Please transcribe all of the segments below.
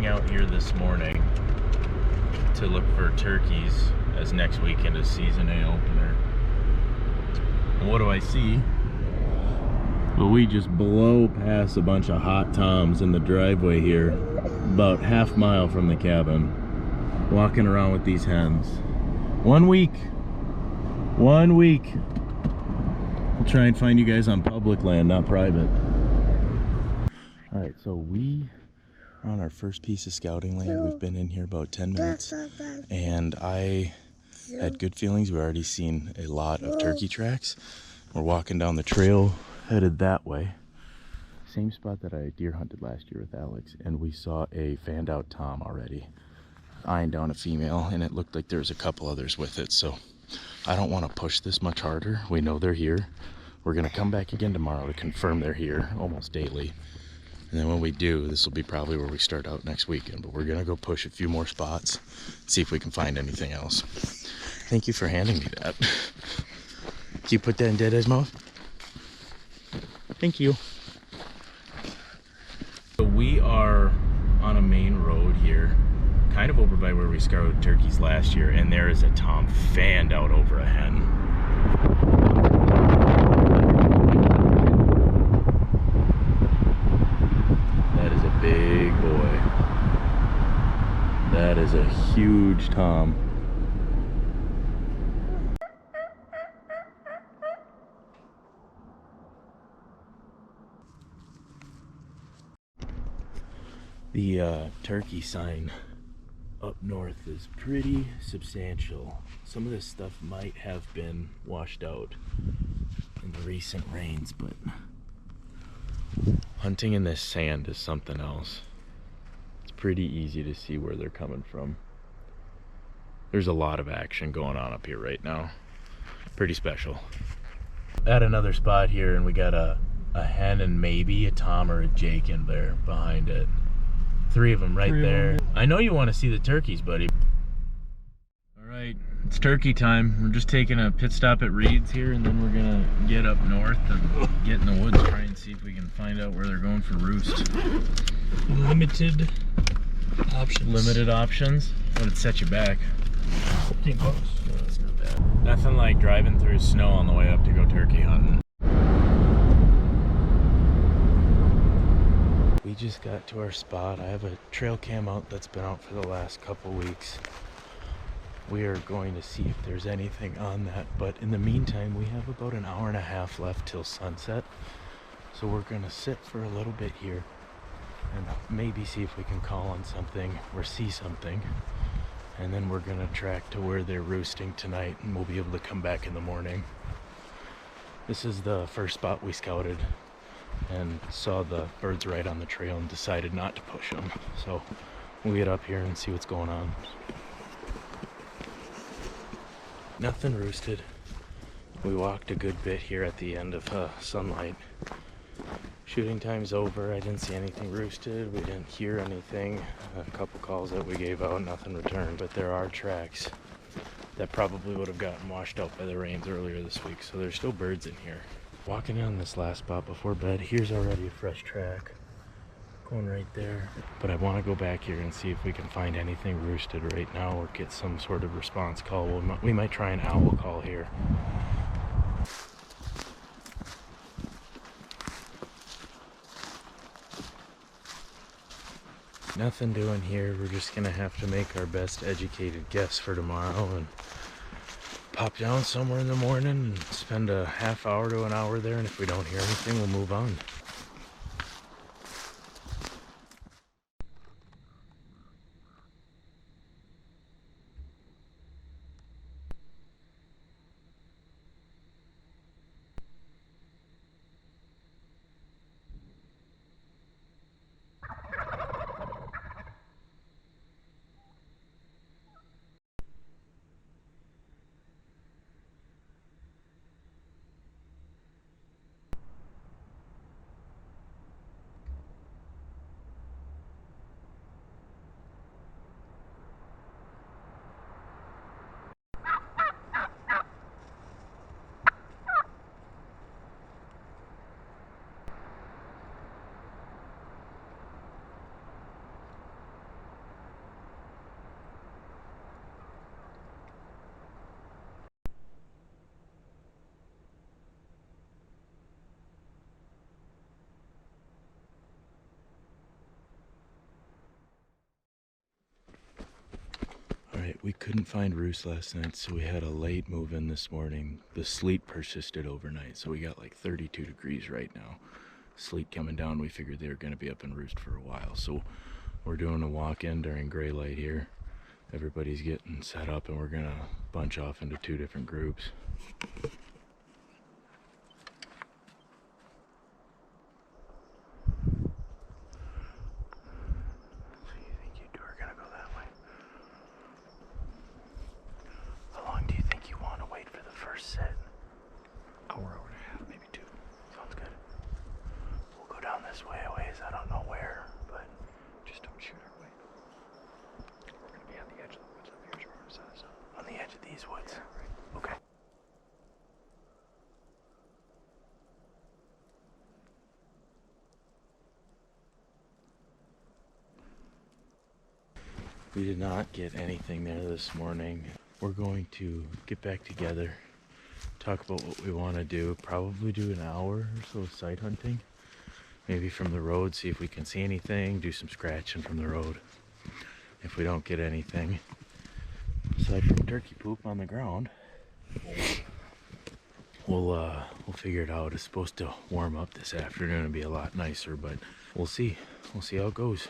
heading out here this morning to look for turkeys, as next weekend is season A opener. And what do I see? Well, we just blow past a bunch of hot toms in the driveway here, about half-mile from the cabin, walking around with these hens. 1 week. 1 week. We'll try and find you guys on public land, not private. All right, so we are on our first piece of scouting land. We've been in here about 10 minutes, and I had good feelings. We've already seen a lot of turkey tracks. We're walking down the trail, headed that way. Same spot that I deer hunted last year with Alex, and we saw a fanned out tom already, eyeing down a female, and it looked like there was a couple others with it. So I don't want to push this much harder. We know they're here. We're going to come back again tomorrow to confirm they're here almost daily. And then when we do, this will be probably where we start out next weekend. But we're going to go push a few more spots, see if we can find anything else. Thank you for handing me that. Can you put that in Deadeye's mouth? Thank you. So we are on a main road here, kind of over by where we scouted turkeys last year, and there is a tom fanned out over a hen. That is a big boy. That is a huge tom. The turkey sign up north is pretty substantial. Some of this stuff might have been washed out in the recent rains, but hunting in this sand is something else. It's pretty easy to see where they're coming from. There's a lot of action going on up here right now. Pretty special. At another spot here, and we got a hen and maybe a tom or a jake in there behind it. 3 of them right there. I know you want to see the turkeys, buddy. All right, it's turkey time. We're just taking a pit stop at Reed's here, and then we're gonna get up north and get in the woods, try and see if we can find out where they're going for roost. Limited options. Limited options? What would set you back? 15 bucks. No, that's not bad. Nothing like driving through snow on the way up to go turkey hunting. We just got to our spot. I have a trail cam out that's been out for the last couple weeks. We are going to see if there's anything on that, but in the meantime we have about an hour and a half left till sunset, so we're gonna sit for a little bit here and maybe see if we can call on something or see something, and then we're gonna track to where they're roosting tonight, and we'll be able to come back in the morning. This is the first spot we scouted and saw the birds right on the trail and decided not to push them. So we'll get up here and see what's going on. Nothing roosted. We walked a good bit here at the end of sunlight. Shooting time's over. I didn't see anything roosted. We didn't hear anything. A couple calls that we gave out, nothing returned. But there are tracks that probably would have gotten washed out by the rains earlier this week. So there's still birds in here. Walking on this last spot before bed, here's already a fresh track going right there, but I want to go back here and see if we can find anything roosted right now or get some sort of response call. We might try an owl call here. Nothing doing here. We're just gonna have to make our best educated guess for tomorrow and pop down somewhere in the morning and spend a half hour to an hour there, and if we don't hear anything, we'll move on. Alright, we couldn't find roost last night, so we had a late move in this morning. The sleet persisted overnight, so we got like 32 degrees right now. Sleet coming down, we figured they were going to be up in roost for a while. So we're doing a walk-in during gray light here. Everybody's getting set up and we're going to bunch off into 2 different groups. This way a ways, I don't know where, but just don't shoot our way. We're gonna be on the edge of the woods up here, Roadside. On the edge of these woods? Yeah, right. Okay. We did not get anything there this morning. We're going to get back together, talk about what we want to do, probably do an hour or so of sight hunting. Maybe from the road, see if we can see anything, do some scratching from the road. If we don't get anything, aside from turkey poop on the ground, we'll figure it out. It's supposed to warm up this afternoon and be a lot nicer, but we'll see. We'll see how it goes.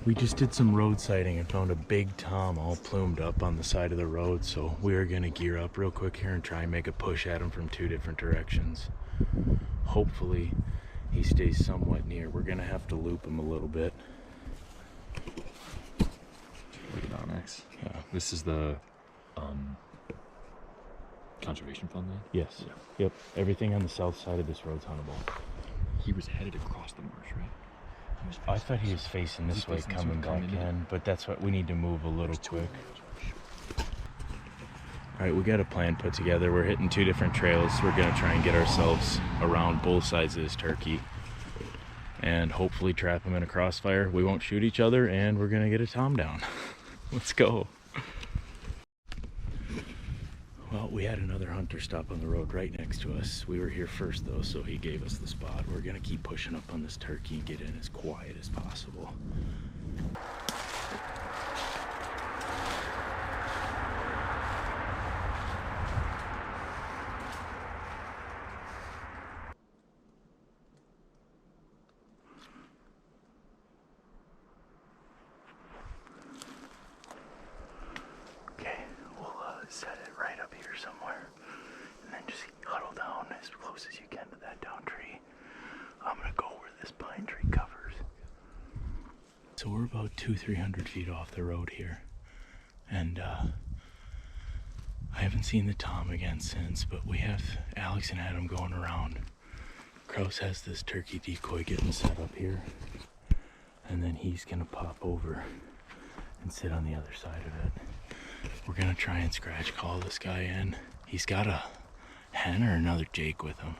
We just did some road sighting and found a big tom all plumed up on the side of the road, so we are gonna gear up real quick here and try and make a push at him from 2 different directions. Hopefully he stays somewhat near. We're gonna have to loop him a little bit. Look at Onyx. Yeah. This is the conservation fund land? Yes. Yeah. Yep. Everything on the south side of this road's huntable. He was headed across the marsh, right? I thought he was facing this way, coming back in, but that's what we need to move a little quick. All right, we got a plan put together. We're hitting 2 different trails. We're gonna try and get ourselves around both sides of this turkey and hopefully trap him in a crossfire. We won't shoot each other and we're gonna get a tom down. Let's go. Well, we had another hunter stop on the road right next to us. We were here first though, so he gave us the spot. We're gonna keep pushing up on this turkey and get in as quiet as possible. Set it right up here somewhere, and then just huddle down as close as you can to that down tree. I'm gonna go where this pine tree covers. So we're about 200-300 feet off the road here, and I haven't seen the tom again since, but we have Alex and Adam going around. Kraus has this turkey decoy getting set up here, and then he's gonna pop over and sit on the other side of it. We're gonna try and scratch call this guy in. He's got a hen or another Jake with him.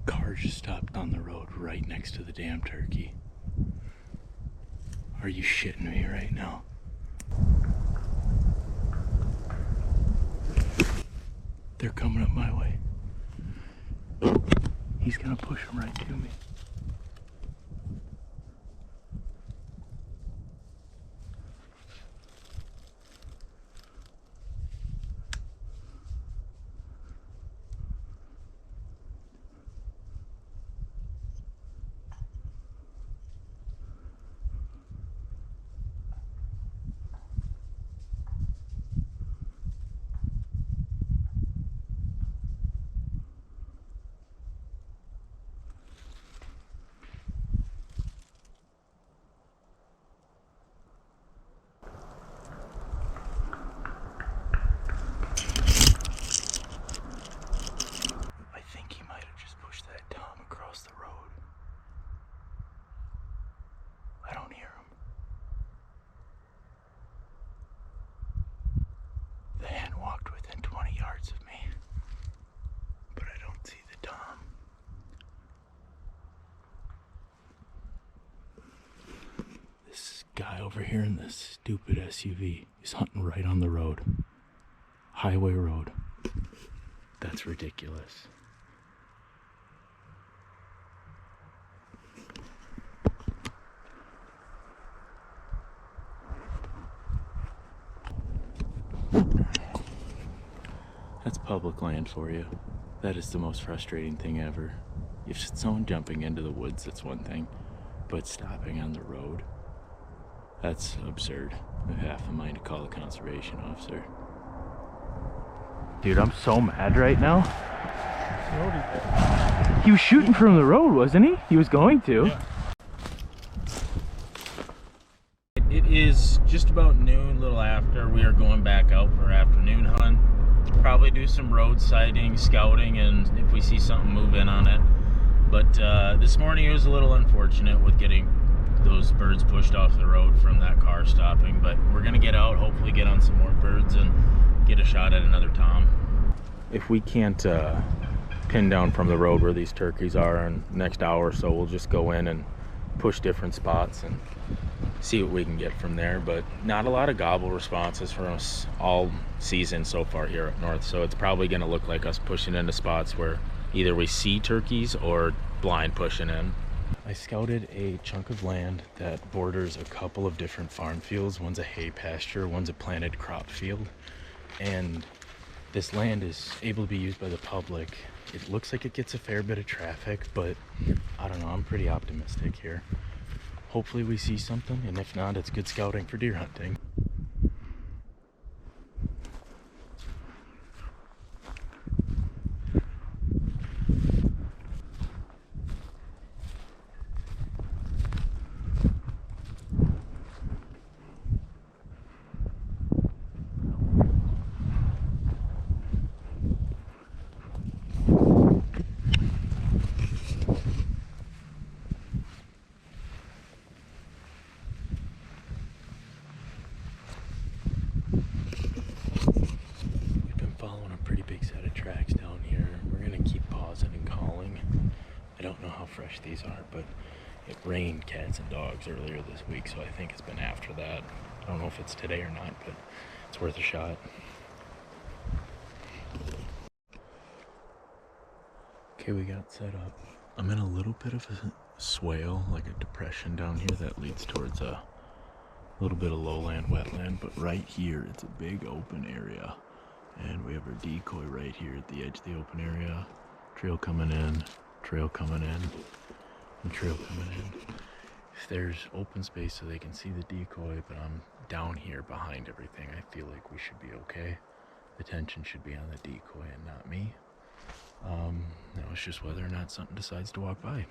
Car just stopped on the road right next to the damn turkey. Are you shitting me right now? They're coming up my way. He's gonna push them right to me. guy over here in this stupid SUV. He's hunting right on the road. Highway road. That's ridiculous. That's public land for you. That is the most frustrating thing ever. If someone jumping into the woods, that's one thing, but stopping on the road, that's absurd. I have half a mind to call a conservation officer. Dude, I'm so mad right now. He was shooting from the road, wasn't he? He was going to. Yeah. It is just about noon, a little after. We are going back out for our afternoon hunt. Probably do some road sighting, scouting, and if we see something, move in on it. But this morning it was a little unfortunate with getting those birds pushed off the road from that car stopping. But we're gonna get out, hopefully get on some more birds and get a shot at another tom. If we can't pin down from the road where these turkeys are in the next hour or so, we'll just go in and push different spots and see what we can get from there. But not a lot of gobble responses from us all season so far here up north, so it's probably going to look like us pushing into spots where either we see turkeys or blind pushing in. I scouted a chunk of land that borders a couple of different farm fields. One's a hay pasture, one's a planted crop field, and this land is able to be used by the public. It looks like it gets a fair bit of traffic, but I don't know, I'm pretty optimistic here. Hopefully we see something, and if not, it's good scouting for deer hunting. These are, but it rained cats and dogs earlier this week, so I think it's been after that. I don't know if it's today or not, but it's worth a shot. Okay, we got set up. I'm in a little bit of a swale, like a depression down here that leads towards a little bit of lowland, wetland, but right here it's a big open area, and we have our decoy right here at the edge of the open area. Trail coming in, trail coming in, and trail coming in. If there's open space so they can see the decoy, but I'm down here behind everything, I feel like we should be okay. The attention should be on the decoy and not me. Now it's just whether or not something decides to walk by.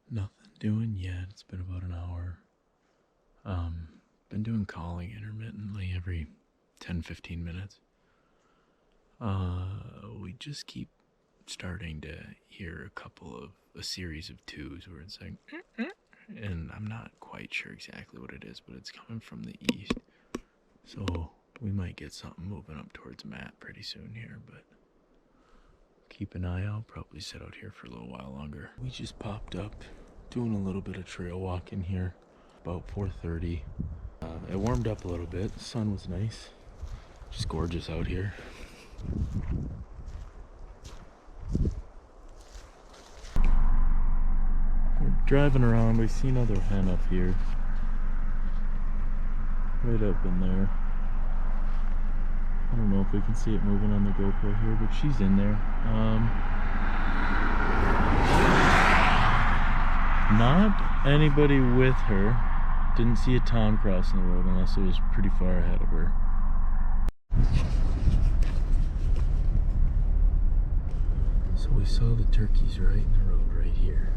Nothing doing yet. It's been about an hour. Been doing calling intermittently every 10-15 minutes. We just keep starting to hear a series of twos where it's like, and I'm not quite sure exactly what it is, but it's coming from the east. So we might get something moving up towards Matt pretty soon here, but keep an eye out. Probably sit out here for a little while longer. We just popped up doing a little bit of trail walking here about 4:30. It warmed up a little bit. The sun was nice. Just gorgeous out here. We're driving around. We see another hen up here. Right up in there. I don't know if we can see it moving on the GoPro here, but she's in there. Not anybody with her. Didn't see a tom crossing the road unless it was pretty far ahead of her. So we saw the turkeys right in the road right here.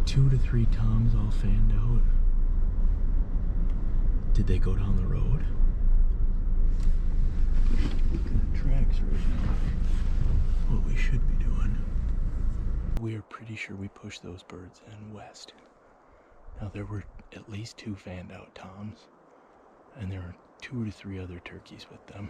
2 to 3 toms all fanned out. Did they go down the road? Got tracks right now. What we should be doing. We are pretty sure we pushed those birds in west. Now there were at least 2 fanned out toms, and there were 2 to 3 other turkeys with them.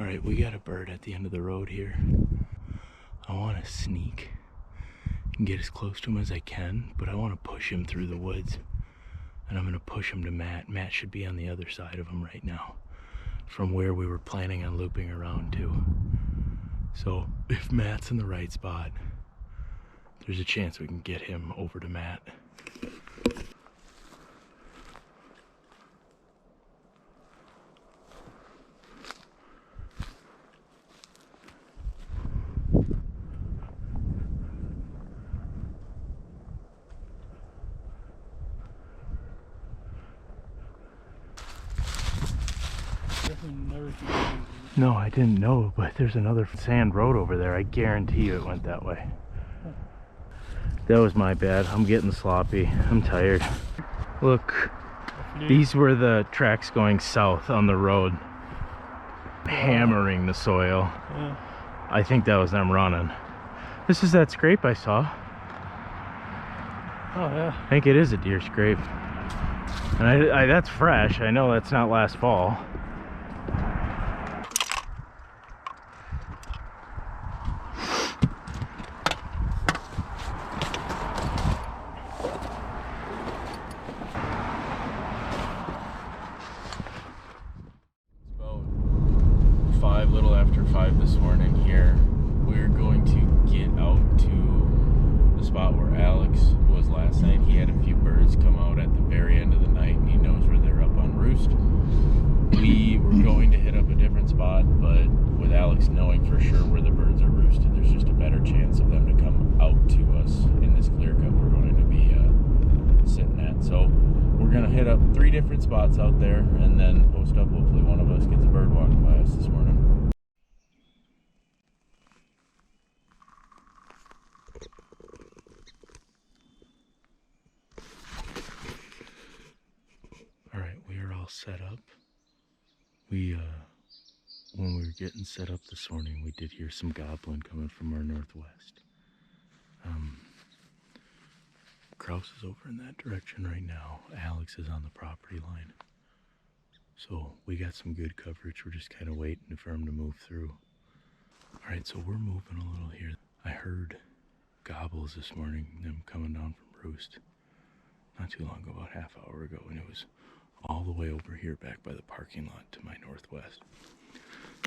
All right, we got a bird at the end of the road here. I want to sneak and get as close to him as I can, but I want to push him through the woods. And I'm going to push him to Matt. Matt should be on the other side of him right now, from where we were planning on looping around to. So if Matt's in the right spot, there's a chance we can get him over to Matt. No, I didn't know, but there's another sand road over there. I guarantee you it went that way. That was my bad. I'm getting sloppy. I'm tired. Look, these were the tracks going south on the road, hammering the soil. Yeah. I think that was them running. This is that scrape I saw. Oh yeah. I think it is a deer scrape. And I that's fresh. I know that's not last fall. Little after 5 this morning here. We're going to get out to the spot where Alex was last night. He had a few birds come out at the very end of the night, and he knows where they're up on roost. We were going to hit up a different spot, but with Alex knowing for sure where the birds are roosted, there's just a better chance of them to come out to us in this clear cut we're going to be sitting at. So we're going to hit up 3 different spots out there and then post up. Hopefully one of us gets a bird walking by us this morning. All right, we are all set up. When we were getting set up this morning, we did hear some gobbling coming from our northwest. Kraus is over in that direction right now. Alex is on the property line. So we got some good coverage. We're just kind of waiting for him to move through. All right, so we're moving a little here. I heard gobbles this morning, them coming down from roost. Not too long ago, about half hour ago, and it was all the way over here back by the parking lot to my northwest.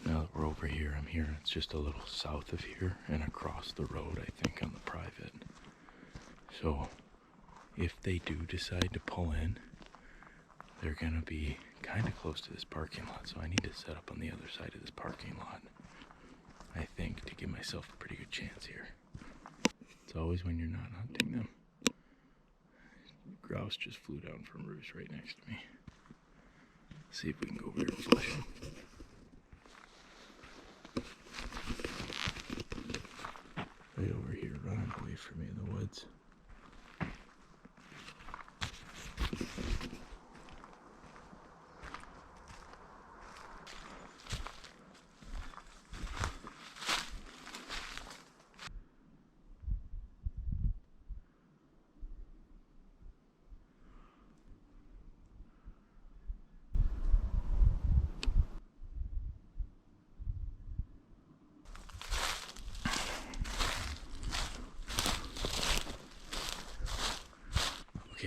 Now that we're over here, I'm here. It's just a little south of here and across the road, I think, on the private. So if they do decide to pull in, they're gonna be kind of close to this parking lot. So I need to set up on the other side of this parking lot, I think, to give myself a pretty good chance here. It's always when you're not hunting them. Grouse just flew down from roost right next to me. See if we can go over here and flush him. Right over here, running away from me in the woods.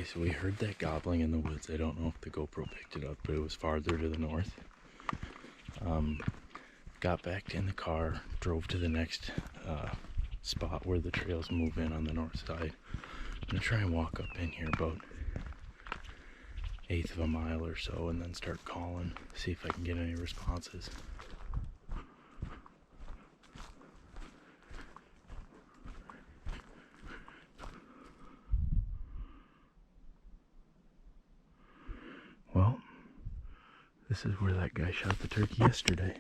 Okay, so we heard that gobbling in the woods. I don't know if the GoPro picked it up, but it was farther to the north. Got back in the car, drove to the next spot where the trails move in on the north side. I'm gonna try and walk up in here about 1/8 of a mile or so and then start calling, see if I can get any responses. Well, this is where that guy shot the turkey yesterday.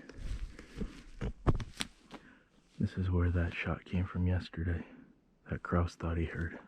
This is where that shot came from yesterday. That grouse thought he heard.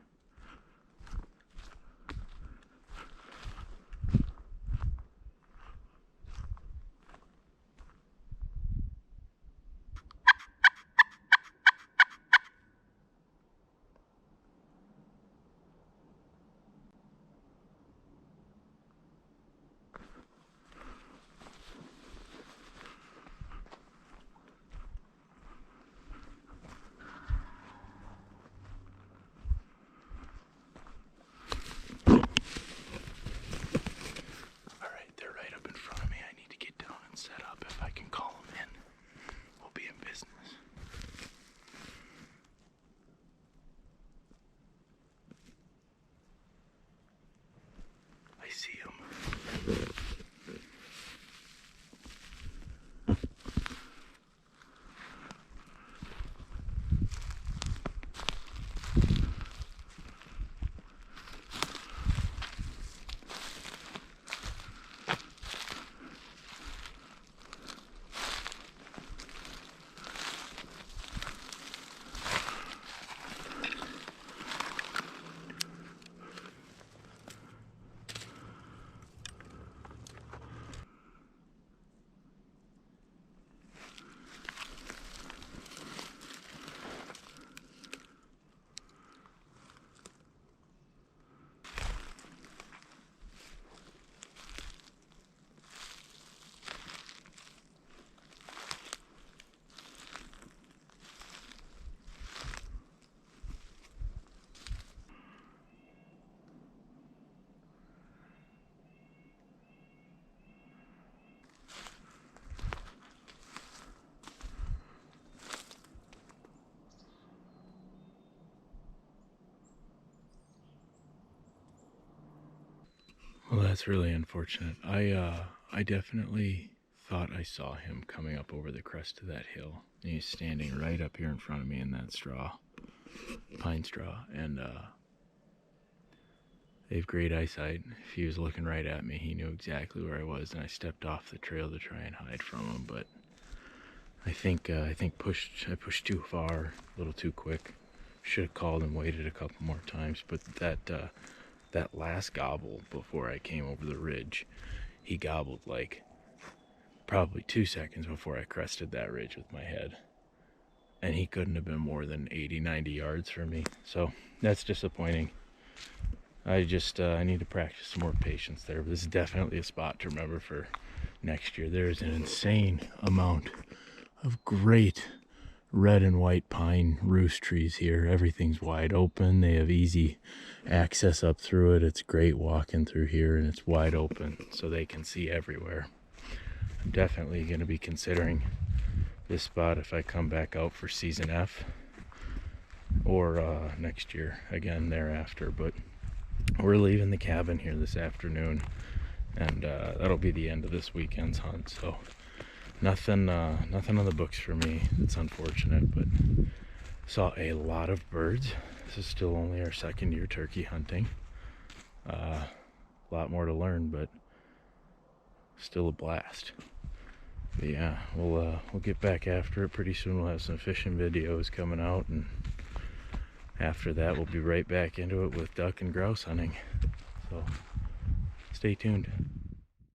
I see him. Well, that's really unfortunate. I definitely thought I saw him coming up over the crest of that hill. And he's standing right up here in front of me in that straw, pine straw, and they have great eyesight. If he was looking right at me, he knew exactly where I was, and I stepped off the trail to try and hide from him. But I think I pushed too far, a little too quick. Should have called and waited a couple more times. But that last gobble before I came over the ridge, he gobbled like probably 2 seconds before I crested that ridge with my head. And he couldn't have been more than 80, 90 yards from me. So that's disappointing. I need to practice some more patience there. But this is definitely a spot to remember for next year. There's an insane amount of great red and white pine roost trees here. Everything's wide open. They have easy access up through it. It's great walking through here, and it's wide open so they can see everywhere. I'm definitely going to be considering this spot if I come back out for season F or next year again thereafter. But we're leaving the cabin here this afternoon, and that'll be the end of this weekend's hunt. So nothing on the books for me. It's unfortunate, but saw a lot of birds. This is still only our second year turkey hunting. A lot more to learn, but still a blast. But yeah, we'll get back after it pretty soon. We'll have some fishing videos coming out, and after that we'll be right back into it with duck and grouse hunting. So stay tuned.